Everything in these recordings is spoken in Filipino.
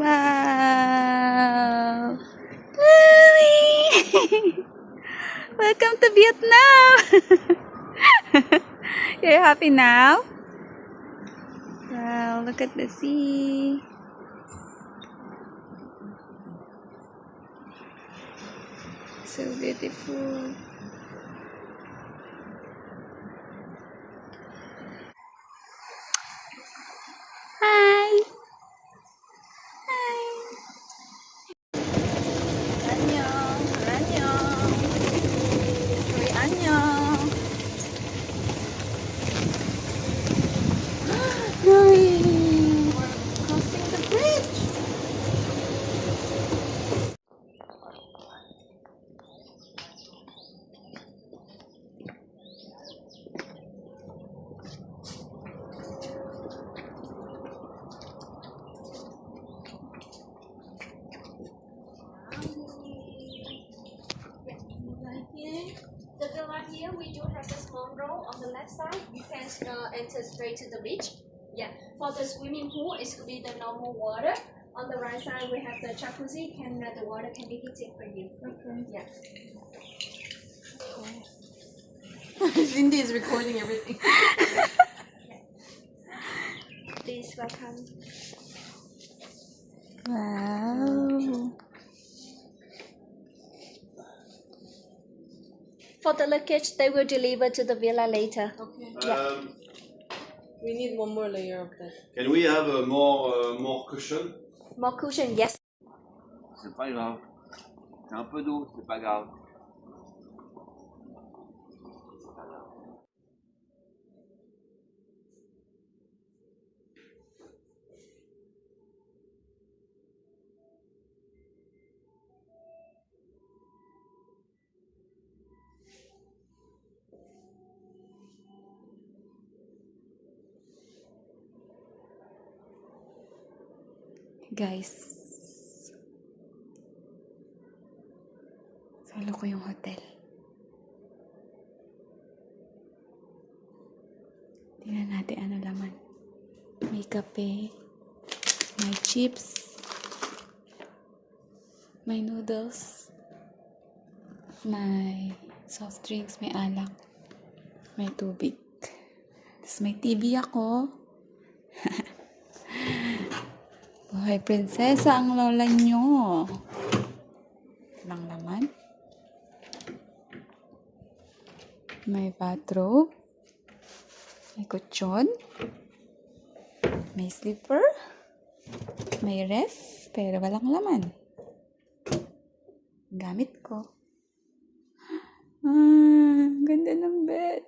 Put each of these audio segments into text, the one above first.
Wow! Lily! Welcome to Vietnam! You're happy now? Wow, look at the sea. So beautiful. Hi! Hi! 안녕! 안녕! 우리 안녕! Really? Crossing the bridge! The villa here, we do have a small row on the left side. You can enter straight to the beach. Yeah. For the swimming pool, it could be the normal water. On the right side, we have the jacuzzi. The water can be heated for you. Okay. Yeah. Cindy is recording everything. Please welcome. Wow! For the luggage, they will deliver to the villa later. Okay. Yeah. We need one more layer of that. Can we have a more cushion? More cushion, yes. C'est pas grave. C'est un peu d'eau, c'est pas grave. Guys, solo ko yung hotel. Tingnan natin ano laman. May kape, may chips, may noodles, may soft drinks, may alak, may tubig. Tapos may TV ako. Buhay prinsesa ang lola nyo. Lang laman. May bathrobe. May kutsyon. May slipper. May ref. Pero walang laman. Gamit ko. Ganda ng bed.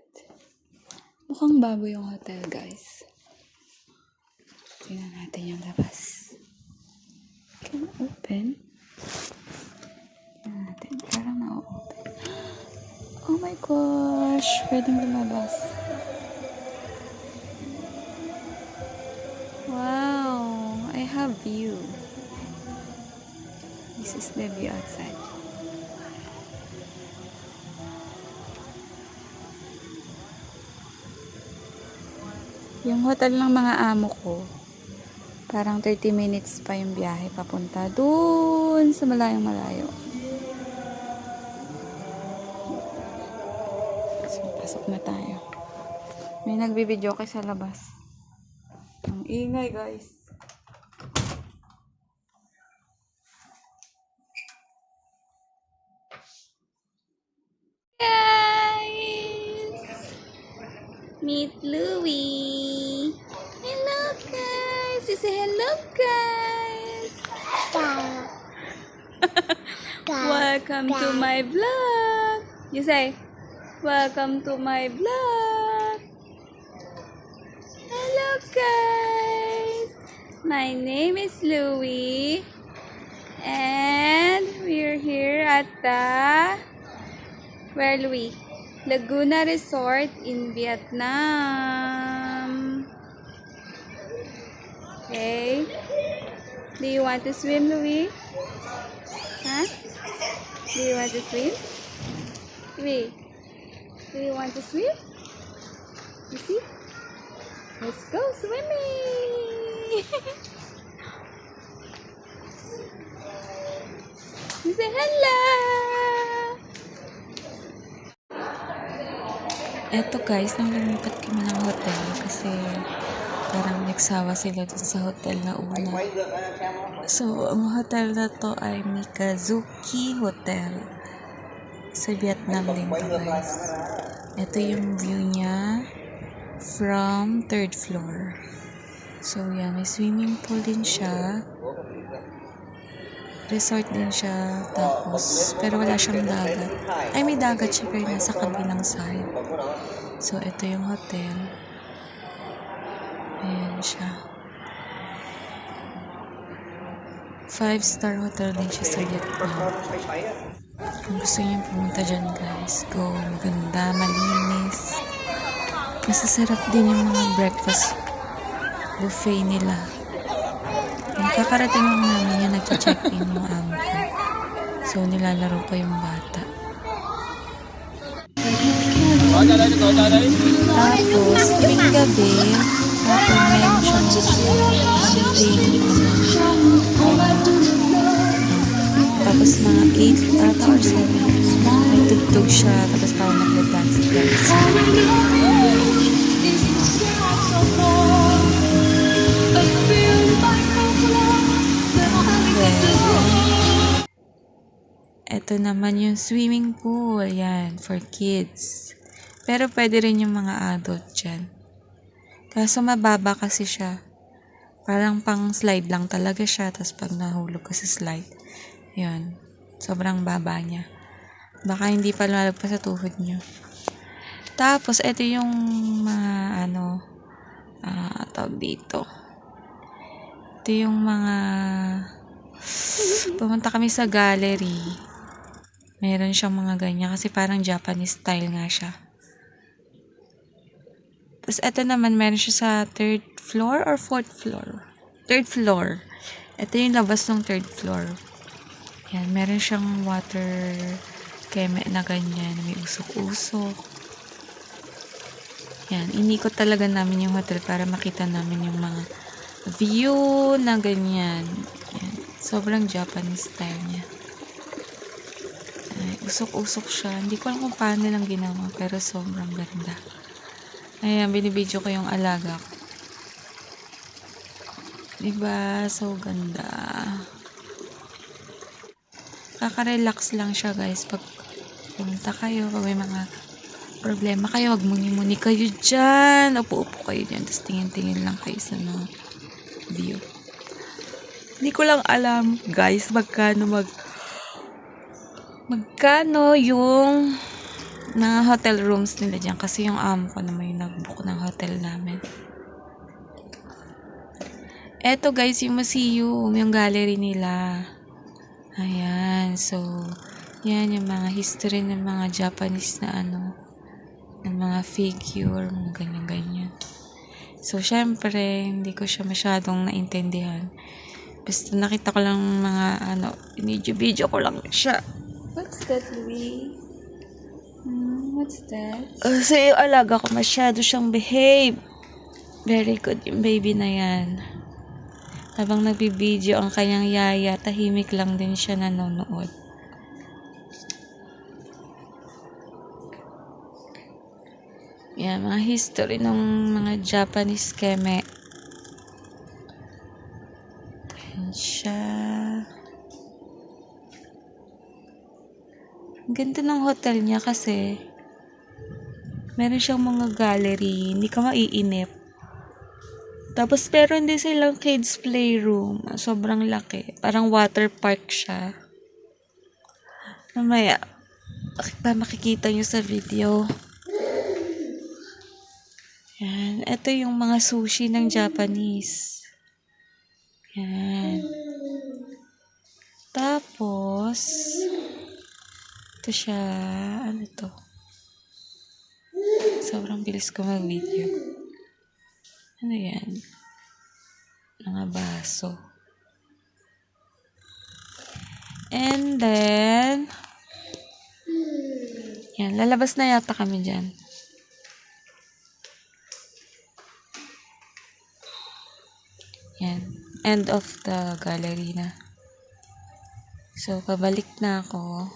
Mukhang bago yung hotel, guys. Tingnan natin yung labas. Can I open? Tingnan natin. Parang na-open. Oh my gosh! Pwedeng lumabas. Wow! I have view. This is the view outside. Yung hotel ng mga amo ko, parang 30 minutes pa yung biyahe papunta dun sa malayong malayo. Pasok na tayo. May nagbibideo kay sa labas. Ang ingay, guys. Guys! Meet Louie! Hello, guys! You say hello, guys! Welcome to my vlog! You say, welcome to my vlog! Hello, guys! My name is Louie. And we're here at the... Where, Louie? Laguna Resort in Vietnam. Okay. Do you want to swim, Louie? Huh? Do you want to swim? Louie, do you want to swim? You see? Let's go swimming! You say hello! Eto guys, nang lumipat kami ng hotel kasi parang nagsawa sila dun sa hotel na una. So, ang hotel na to ay Mikazuki Hotel. Sa Vietnam din to guys. Ito yung view niya from 3rd floor. So, yan. May swimming pool din siya. Resort din siya. Tapos, pero wala siyang dagat. Ay, may dagat siya pero nasa kabilang side. So, ito yung hotel. Ayan siya. 5-star hotel din siya sa Vietnam. Kung gusto niyo pumunta dyan guys, go. Maganda, malinis. Masasarap din yung mga breakfast buffet nila. Kakarating lang namin yan, nag-check-in yung amo ko. So, nilalaro pa yung bata. Tapos, tuwing gabi, tapos mga 8 ata or 7 may tugtog siya tapos parang nag-dance guys. Ito naman yung swimming pool. Yan, for kids. Pero pwede rin yung mga adult dyan. Kaso mababa kasi siya. Parang pang slide lang talaga siya. Tapos pag nahulog ka sa slide, yan. Sobrang baba niya. Baka hindi pa lalagpas sa tuhod nyo. Tapos, ito yung mga, tawag dito. Ito yung mga, pumunta kami sa gallery. Meron siyang mga ganyan kasi parang Japanese style nga siya. Tapos, ito naman, meron siya sa 3rd floor or 4th floor? 3rd floor. Ito yung labas ng 3rd floor. Yan, meron siyang water keme na ganyan. May usok-usok. Yan, inikot talaga namin yung hotel para makita namin yung mga view na ganyan. Yan, sobrang Japanese style niya. Ay, usok-usok siya. Hindi ko alam kung paano nilang ginawa, pero sobrang ganda. Ayan, binibidyo ko yung alaga ko. Diba? So ganda. Kaka-relax lang siya guys. Pag pumunta kayo, pag may mga problema kayo, wag muni-muni kayo dyan. Upo-upo kayo dyan. Tapos tingin-tingin lang kayo sa mga view. Hindi ko lang alam guys, magkano yung mga hotel rooms nila dyan. Kasi yung amo ko naman yung nag-book ng hotel namin. Eto guys, yung museum, yung gallery nila. Ayan, so, yan yung mga history ng mga Japanese na ng mga figure, mga ganyan-ganyan. So, syempre, hindi ko siya masyadong naintindihan. Basta nakita ko lang mga, video ko lang siya. What's that, Louie? What's that? Kasi yung alaga ko masyado siyang behave. Very good yung baby na yan. Habang nagbibideo ang kanyang yaya, tahimik lang din siya nanonood. Yan, mga history ng mga Japanese keme. Yan siya. Ang ganda ng hotel niya kasi meron siyang mga gallery, hindi ka maiinip. Tapos meron din silang kids playroom. Sobrang laki. Parang water park siya. Mamaya, makikita nyo sa video. Yan. Ito yung mga sushi ng Japanese. Yan. Tapos, ito siya. Ano to? Sobrang bilis ko mag-video. Ano yan? Mga baso. And then, yan. Lalabas na yata kami dyan. Yan. End of the gallery na. So, pabalik na ako.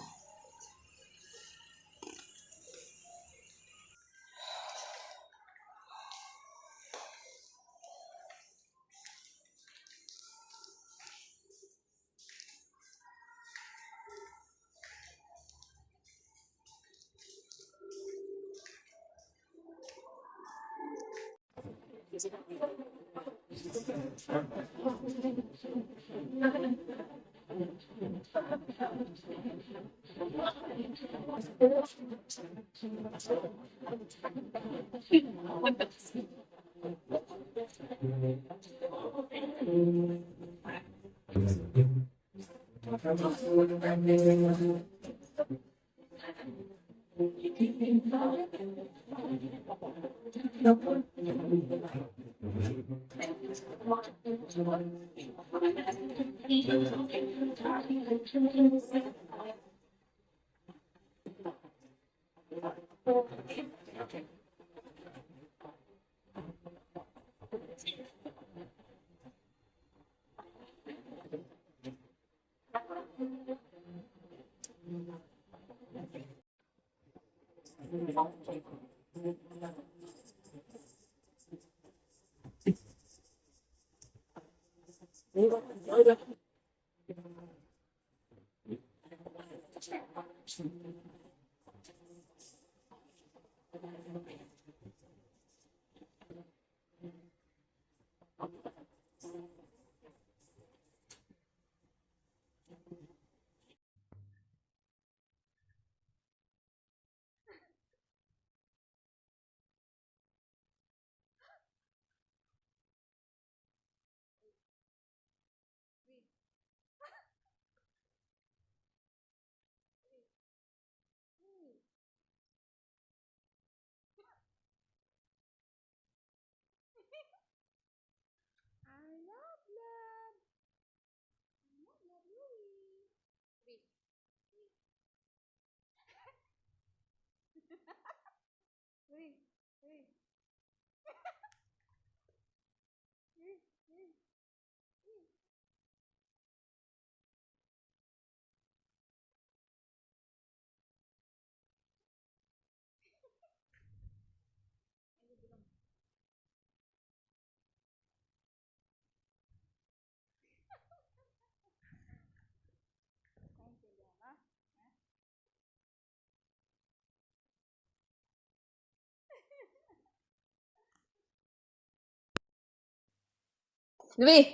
Louis.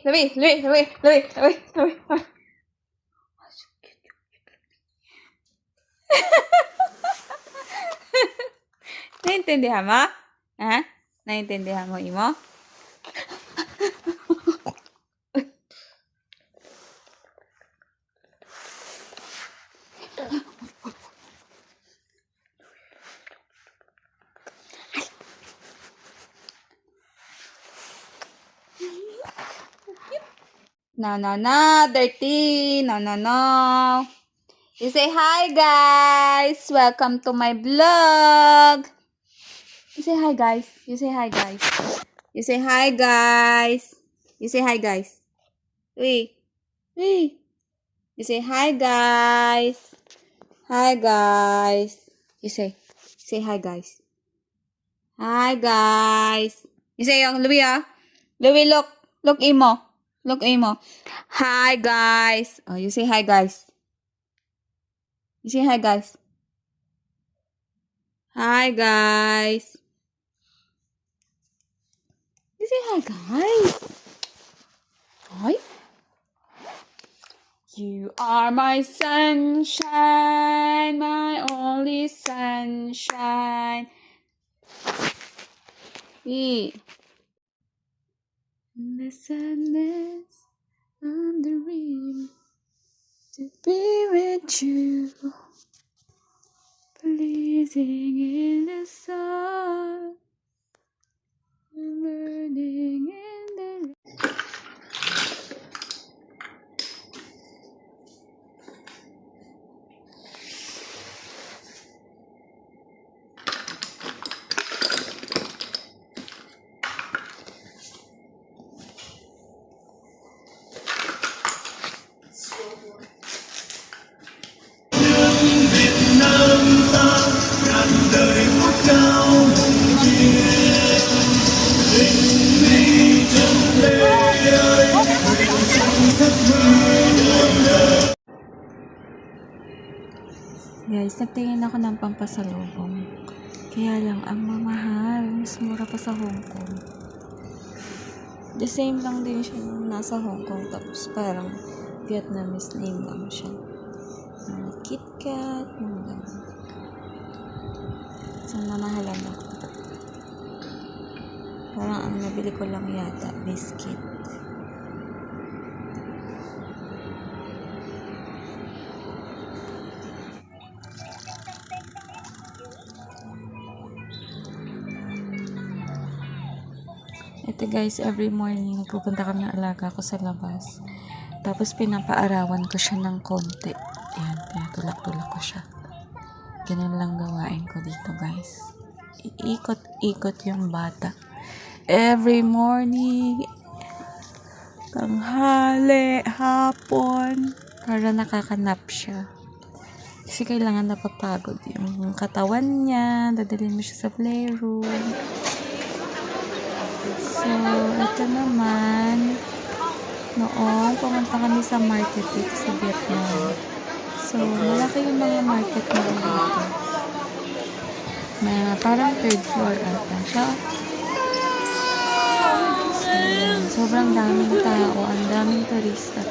Naintindihan mo? Ha? Naintindihan mo, Imo? No, dirty. No. You say hi, guys. Welcome to my vlog. You say hi, guys. You say hi, guys. You say hi, guys. You say hi, guys. Wait. You say hi, guys. Hi, guys. You say hi, guys. Hi, guys. You say yung Louie, ah. Louie, look. Look, Imo. Look, Imo. Hi, guys. Oh, you say hi, guys. You say hi, guys. Hi, guys. You say hi, guys. Hi. You are my sunshine, my only sunshine. E. The sadness on the rim to be with you, pleasing in the sun, burning in the. Guys, nagtingin ako ng pampasalubong. Kaya lang, ang mamahal. Mas mura pa sa Hong Kong. The same lang din siya nung nasa Hong Kong. Tapos parang Vietnamese name lang siya. KitKat, mga ganun. So, namahalan ako. Parang ang nabili ko lang yata, biscuit. Ito guys, every morning nagpupunta kami ng alaga ko sa labas. Tapos pinapaarawan ko siya ng konti. Ayan, pinatulak-tulak ko siya. Ganun lang gawain ko dito guys. Iikot-ikot yung bata. Every morning, tanghali, hapon, para nakakanap siya. Kasi kailangan napapagod yung katawan niya. Dadalhin mo siya sa playroom. So, ito naman, noong pumunta kami sa market dito sa Vietnam. So, malaki yung mga market na dito. May parang third floor ata siya. So, sobrang daming tao, ang daming turista,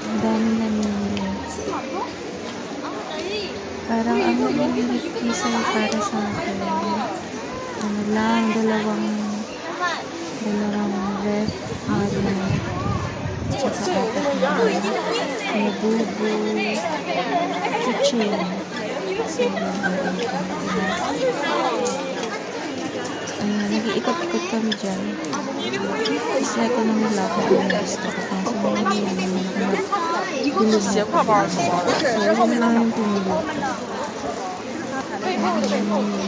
ang daming namimili. Parang ang nagigilip piso para sa akin. Ano lang, dalawang ref, tsaka apat na bubo, kitchen. So, nag-iikot-ikot kami dyan. It's like ano nila ako yung gusto ko. Kaso may naman ako bilog na ako. So, yun lang yung pinili ko.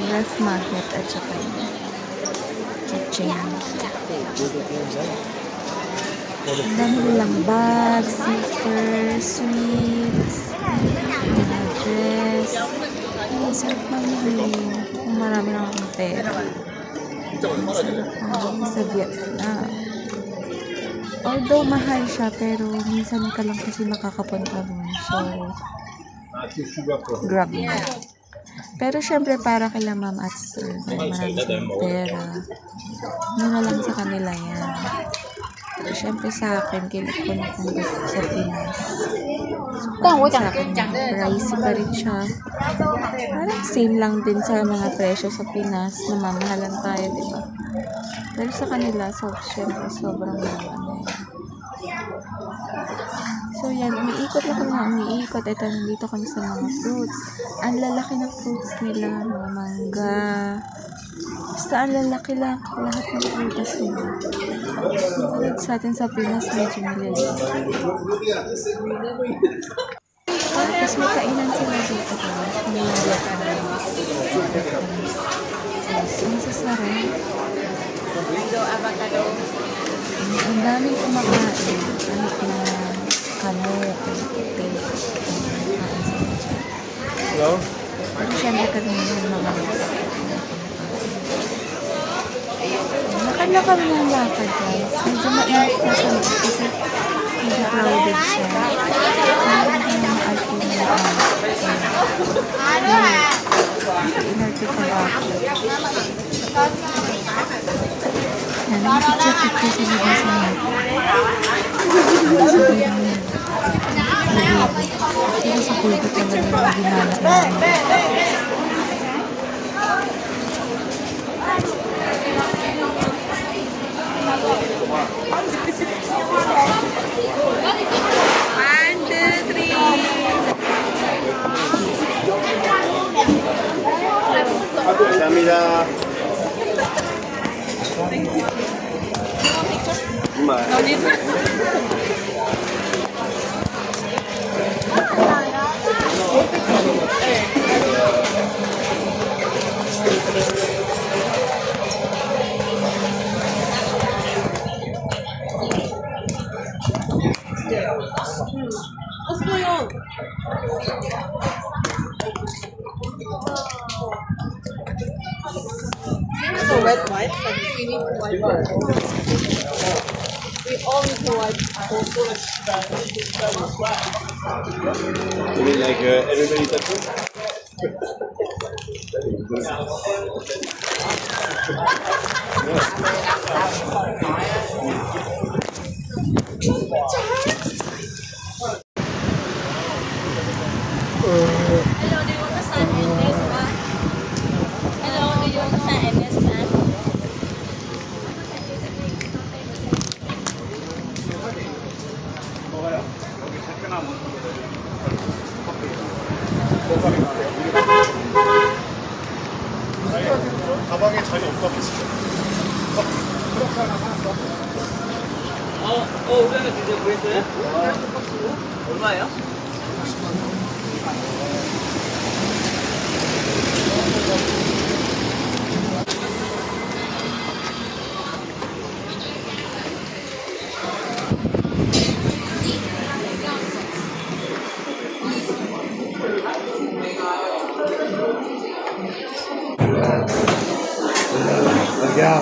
Ref magnet at saka yung kitchen. Ang dami nilang bags, sneakers, sweets, dress. Ang sarap mamili. Kung marami lang akong pera. Sa Vietnam. Although mahal siya, pero minsan ka lang kasi makakapunta doon. So, grab mo. Pero syempre para kila ma'am at sir, marami silang pera. Muna lang sa kanila yan. Pero syempre sa akin, kilit ko na kung gusto sa Pinas. So parang sa akin, pricey pa rin siya. Parang same lang din sa mga presyo sa Pinas. Namamahalan tayo, diba? Pero sa kanila, syempre sobrang ano yan. So yan, umiikot lang kami na umiikot. Ito, nandito kami sa mga fruits. Ang lalaki ng fruits nila, mga mangga. Basta ang lalaki lang lahat ng fruits nila. Sa atin sa Pinas, medyo maliliit. Tapos may kainan sila dito guys. Mga Vietnamese. So, masasarap. Ang daming kumakain. Kahit na kano, puti. Hello? Pero syempre kami yung mga na kami ng lakad, guys. Medyo mainit na siya kasi medyo crowded siya. Hindi na maalpin na inarte ko ba ako. Yan, nakipicture-picture sila din sa net. Pero sa kulto talaga yung ginala namin. One, two, three. Kamila. What's going on? The wet wipes, like we need to wipe our We all need to wipe. You mean like everybody touching? Hello, do you want to sign in this one? Hello, do you want to sign in this one? 가방에 자리 없다고 했어. 우리는 이제 보였어요? 얼마예요? 야.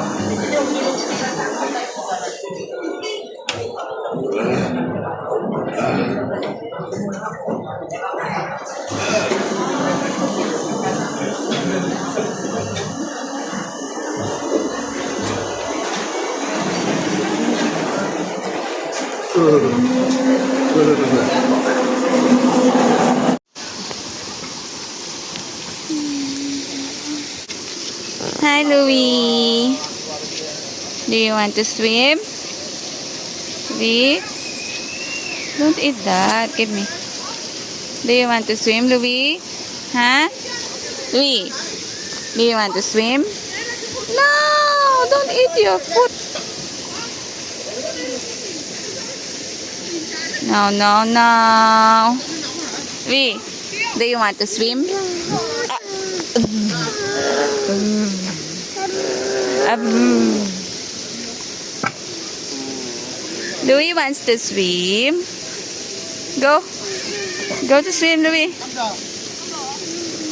Hi, Louie. Do you want to swim? Louie? Don't eat that. Give me. Do you want to swim, Louie? Huh? Louie? Do you want to swim? No! Don't eat your foot. No, no, no. Louie, do you want to swim? Louie wants to swim. Go. Go to swim, Louie.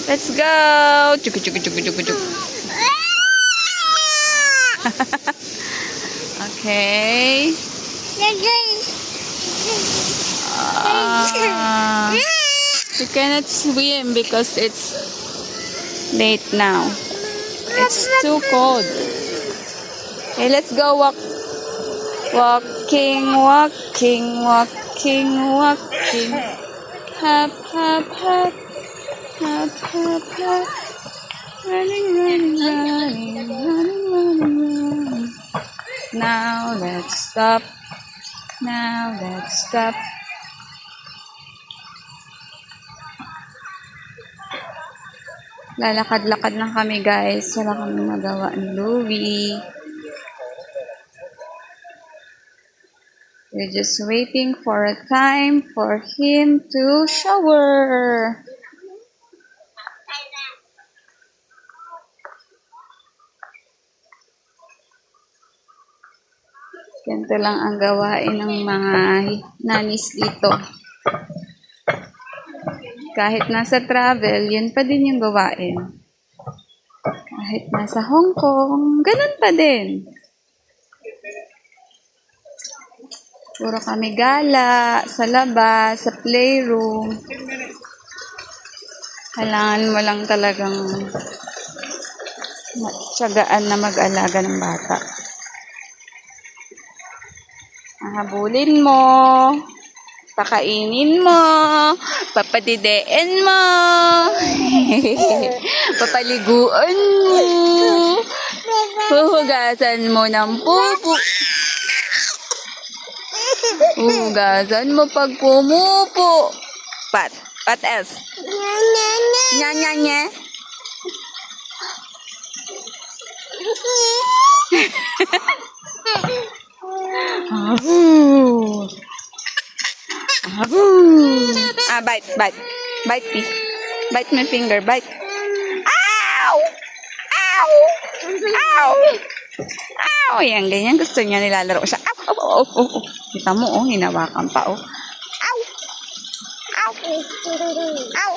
Let's go. Chuk, chuk, chuk, chuk, chuk. Okay. You cannot swim because it's late now. It's too cold. Okay, let's go walk. Walking, walking, walking, walking. Hop, hop, hop. Hop, hop, hop. Running, running, running, running, running, running. Now let's stop. Now let's stop. Lalakad-lakad lang kami, guys. Wala kami magawa ni Louie. We're just waiting for a time for him to shower. Ganito lang ang gawain ng mga nanis dito. Kahit nasa travel, yun pa din yung gawain. Kahit nasa Hong Kong, ganun pa din. Puro kami gala, sa labas, sa playroom. Kailangan mo lang talagang tiyagaan na mag-alaga ng bata. Habulin mo, pakainin mo, papadidein mo, papaliguan mo, huhugasan mo ng pupo. Hugasan mo pag pumupo. Pat S. Nya. Bite. Bite me. Bite my finger, bite. Ow! Ow! Ow! Ow! Yan, ganyan. Gusto niya nilalaro siya. Ow! Oh. Kita mo, oh. Hinawakan pa, oh. Ow! Ow! Ow!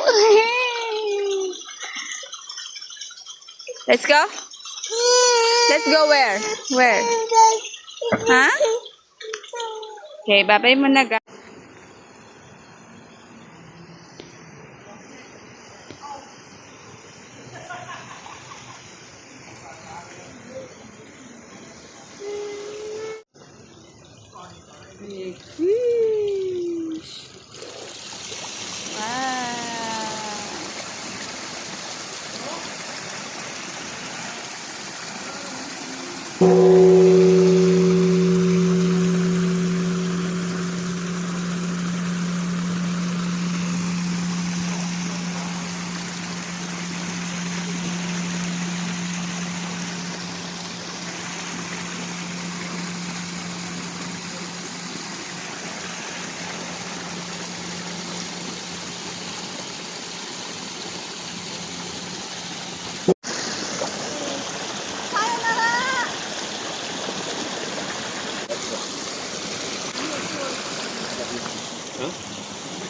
Let's go? Let's go where? Where? Ha? Okay, babay mo na, guys. Big fish. Wow.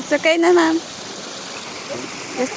It's okay na, ma'am. Yes.